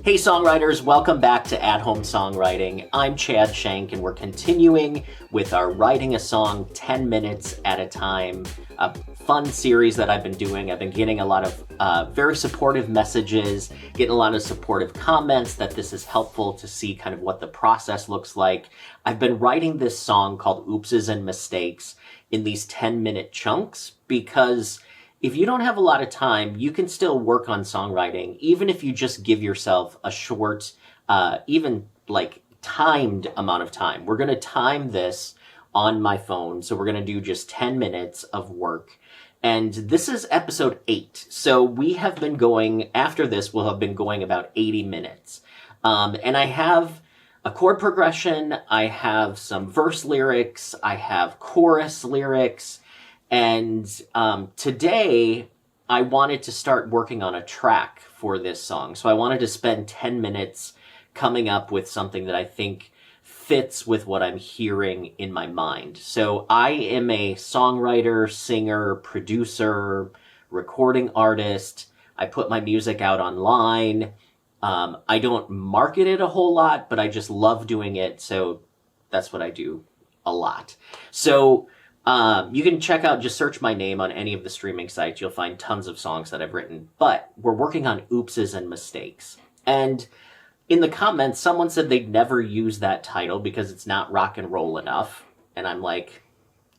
Hey songwriters, welcome back to At Home Songwriting. I'm Chad Shank and we're continuing with our Writing a Song 10 minutes at a time, a fun series that I've been doing. I've been getting a lot of very supportive messages, getting a lot of supportive comments that this is helpful to see kind of what the process looks like. I've been writing this song called Oopses and Mistakes in these 10-minute chunks because if you don't have a lot of time, you can still work on songwriting, even if you just give yourself a short, even like timed amount of time. We're going to time this on my phone. So we're going to do just 10 minutes of work. And this is episode 8. So we have been going, after this, we'll have been going about 80 minutes. And I have a chord progression. I have some verse lyrics. I have chorus lyrics. And today I wanted to start working on a track for this song. So I wanted to spend 10 minutes coming up with something that I think fits with what I'm hearing in my mind. So I am a songwriter, singer, producer, recording artist. I put my music out online. I don't market it a whole lot, but I just love doing it. So that's what I do a lot. So you can check out, just search my name on any of the streaming sites. You'll find tons of songs that I've written, but we're working on Oopses and Mistakes. And in the comments, someone said they'd never use that title because it's not rock and roll enough. And I'm like,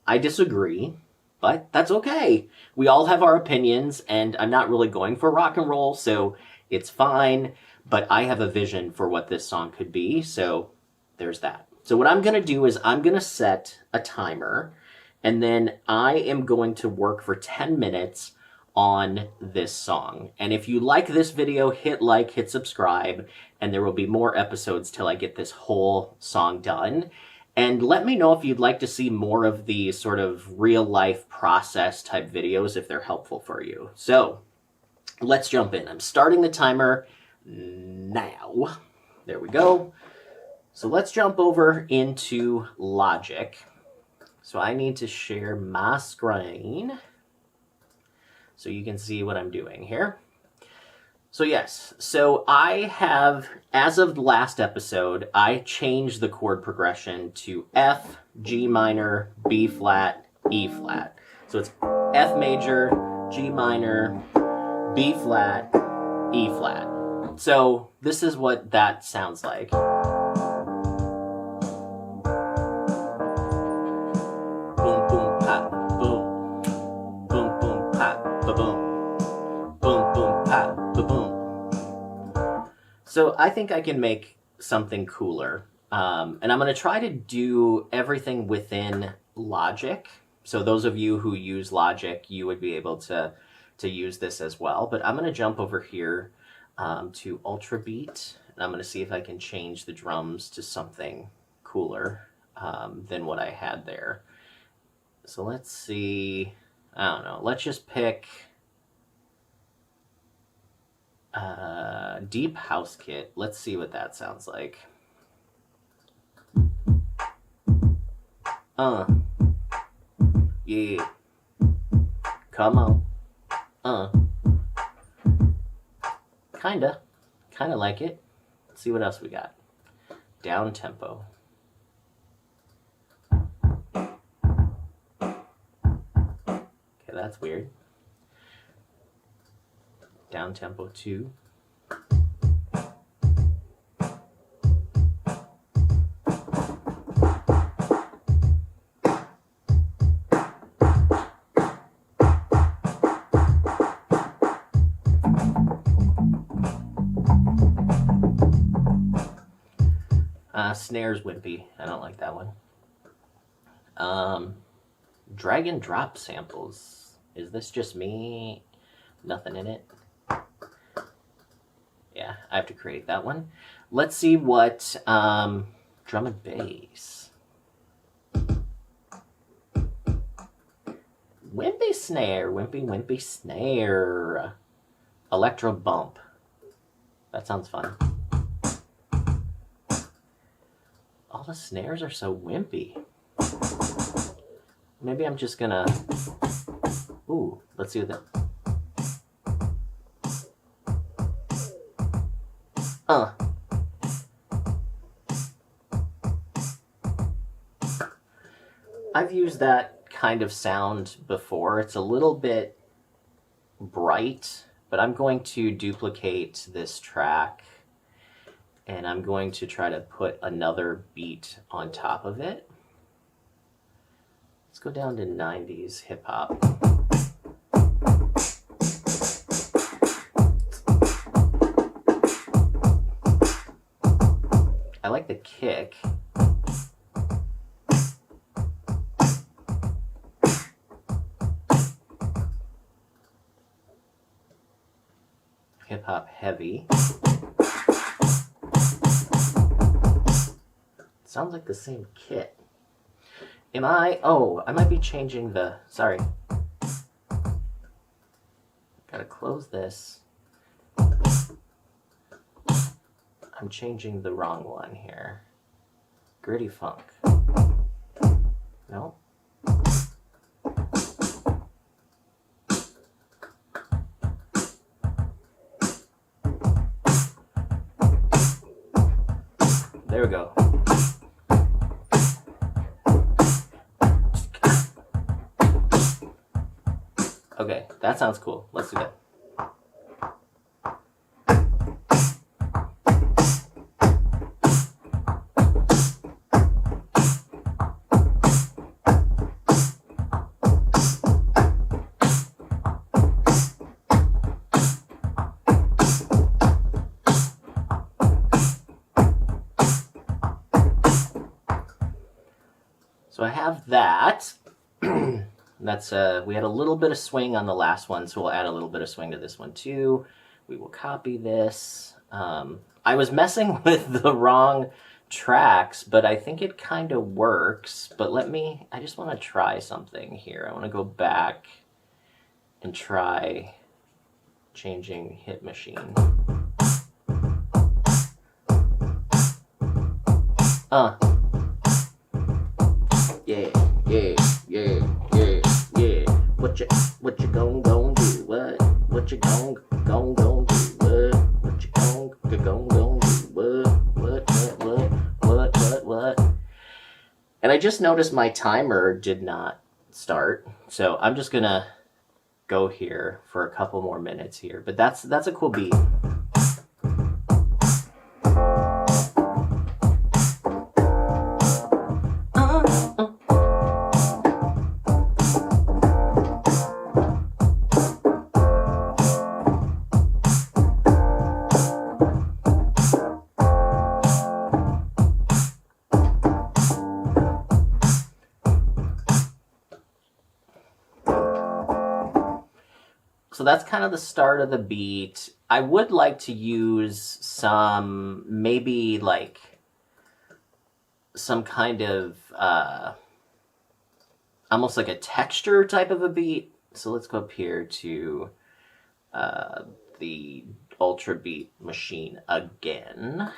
I disagree, but that's okay. We all have our opinions and I'm not really going for rock and roll, so it's fine. But I have a vision for what this song could be. So there's that. So what I'm going to do is I'm going to set a timer. And then I am going to work for 10 minutes on this song. And if you like this video, hit like, hit subscribe, and there will be more episodes till I get this whole song done. And let me know if you'd like to see more of these sort of real life process type videos if they're helpful for you. So let's jump in. I'm starting the timer now. There we go. So let's jump over into Logic. So I need to share my screen so you can see what I'm doing here. So yes, so I have, as of the last episode, I changed the chord progression to F, G minor, B flat, E flat. So it's F major, G minor, B flat, E flat. So this is what that sounds like. So I think I can make something cooler. And I'm going to try to do everything within Logic. So those of you who use Logic, you would be able to use this as well. But I'm going to jump over here to Ultra Beat. And I'm going to see if I can change the drums to something cooler than what I had there. So let's see. I don't know. Let's just pick Deep House Kit. Let's see what that sounds like. Yeah. Come on. Kinda like it. Let's see what else we got. Down tempo. Okay, that's weird. Down tempo 2. Snare's wimpy. I don't like that one. Drag and drop samples. Is this just me? Nothing in it? Yeah, I have to create that one. Let's see what drum and bass. Wimpy snare, wimpy snare. Electro bump. That sounds fun. All the snares are so wimpy. Maybe I'm just gonna... Ooh, let's see what that... I've used that kind of sound before. It's a little bit bright, but I'm going to duplicate this track and I'm going to try to put another beat on top of it. Let's go down to 90s hip hop. I like the kick. Hip hop heavy. Sounds like the same kit. Am I? Oh, I might be changing the. Sorry. Gotta close this. I'm changing the wrong one here. Gritty funk. No. There we go. Okay, that sounds cool. Let's do that. So I have that. That's we had a little bit of swing on the last one, so we'll add a little bit of swing to this one too. We will copy this. I was messing with the wrong tracks, but I think it kind of works. But I just want to try something here. I want to go back and try changing Hit Machine. Yeah, yeah, yeah, yeah, yeah. What you gon' do? What you gon' do? What you gon' do? What? And I just noticed my timer did not start, so I'm just gonna go here for a couple more minutes here. But that's a cool beat. So that's kind of the start of the beat. I would like to use some, maybe like some kind of almost like a texture type of a beat. So let's go up here to the Ultra Beat machine again.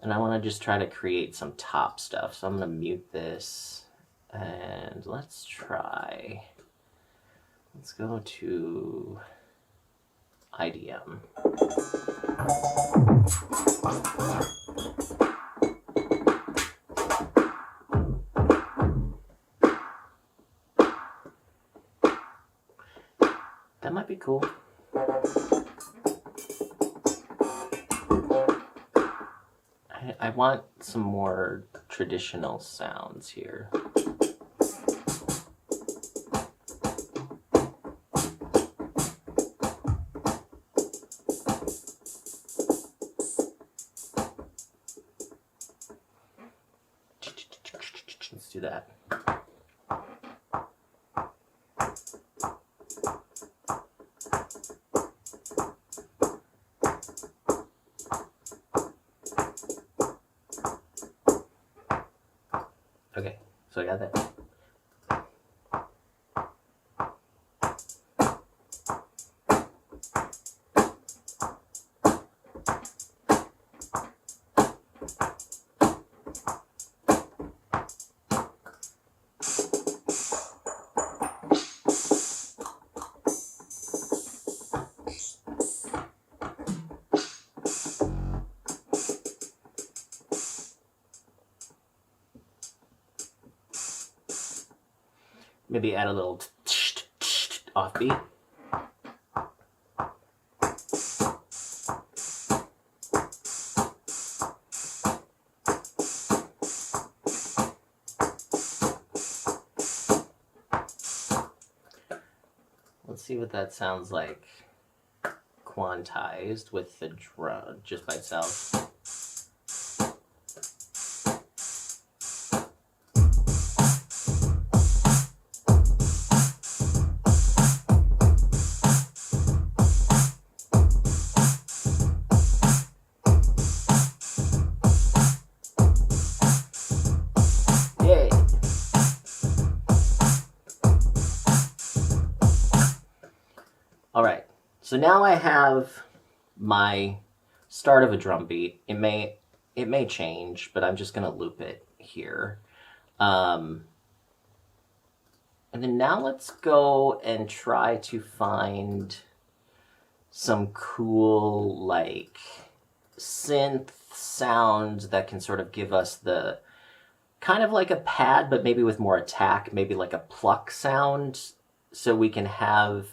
And I want to just try to create some top stuff. So I'm going to mute this and let's try. Let's go to IDM. That might be cool. I want some more traditional sounds here. Let's do that. Okay, so I got that. Maybe add a little offbeat. Let's see what that sounds like quantized with the drum just by itself. Yay! All right, so now I have my start of a drum beat. It may change, but I'm just gonna loop it here. And then now let's go and try to find some cool like synth sounds that can sort of give us the kind of like a pad, but maybe with more attack, maybe like a pluck sound, so we can have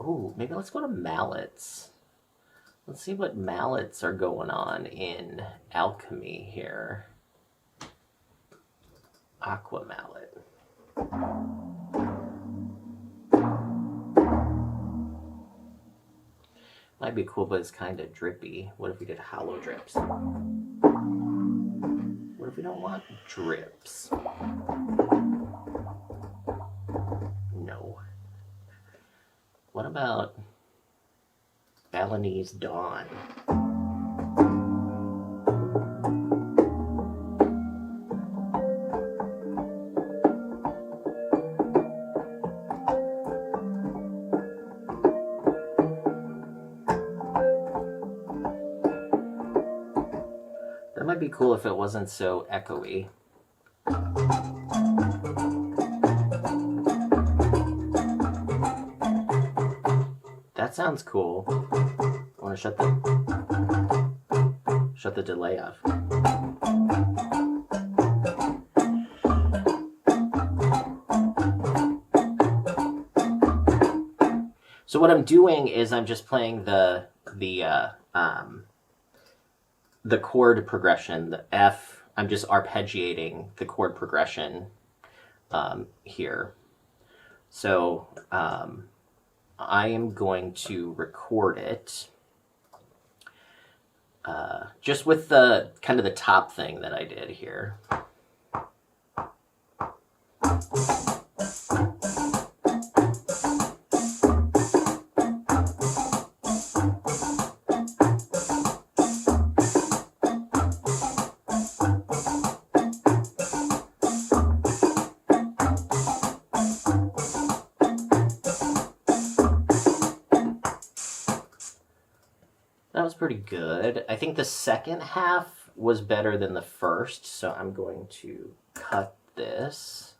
ooh, maybe let's go to mallets. Let's see what mallets are going on in Alchemy here. Aqua mallet. Might be cool, but it's kind of drippy. What if we did hollow drips? What if we don't want drips? No. What about Balinese Dawn? That might be cool if it wasn't so echoey. That sounds cool. I want to shut the delay off. So what I'm doing is I'm just playing the chord progression, the F. I'm just arpeggiating the chord progression here. So I am going to record it just with the kind of the top thing that I did here. That was pretty good. I think the second half was better than the first, so I'm going to cut this.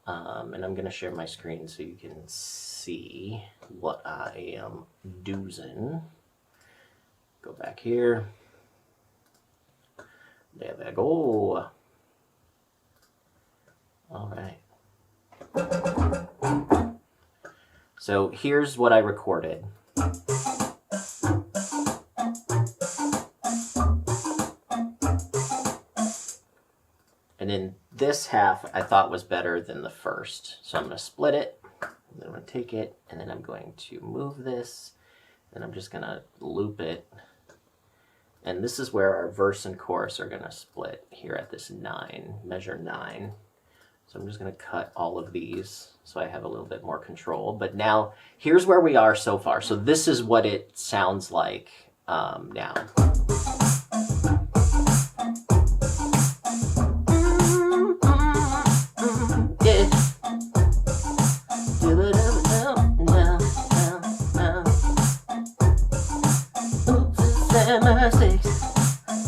And I'm going to share my screen so you can see what I am doing. Go back here. There we go. All right. So here's what I recorded. And then this half I thought was better than the first. So I'm going to split it, and then I'm going to take it, and then I'm going to move this, and I'm just going to loop it. And this is where our verse and chorus are going to split here at this 9, measure 9. So I'm just going to cut all of these so I have a little bit more control. But now, here's where we are so far. So this is what it sounds like now.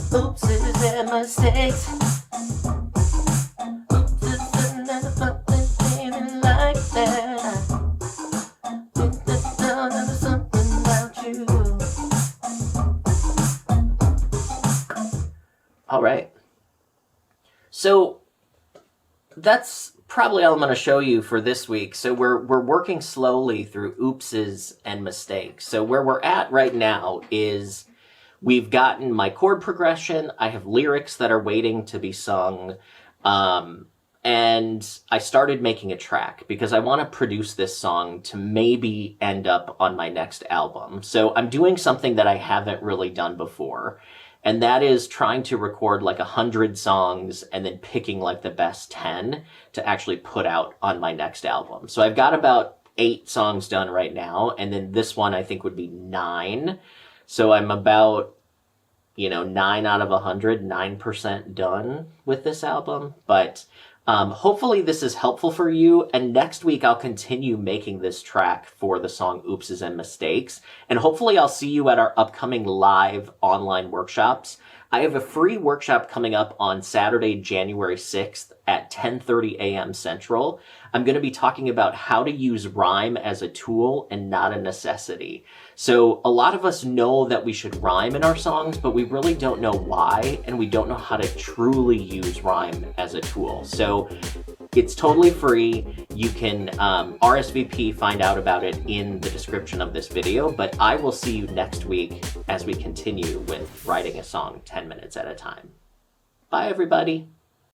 Oopsies and mistakes. Like that. Something about you. All right. So that's probably all I'm going to show you for this week. So we're working slowly through oopses and mistakes. So where we're at right now is we've gotten my chord progression. I have lyrics that are waiting to be sung. And I started making a track because I want to produce this song to maybe end up on my next album. So I'm doing something that I haven't really done before. And that is trying to record like 100 songs and then picking like the best 10 to actually put out on my next album. So I've got about 8 songs done right now. And then this one I think would be 9. So I'm about, 9 out of 100, 9% done with this album. But hopefully this is helpful for you, and next week I'll continue making this track for the song Oopses and Mistakes, and hopefully I'll see you at our upcoming live online workshops. I have a free workshop coming up on Saturday, January 6th at 10:30 a.m. Central. I'm going to be talking about how to use rhyme as a tool and not a necessity. So a lot of us know that we should rhyme in our songs, but we really don't know why, and we don't know how to truly use rhyme as a tool. So it's totally free. You can RSVP, find out about it in the description of this video, but I will see you next week as we continue with writing a song 10 minutes at a time. Bye, everybody.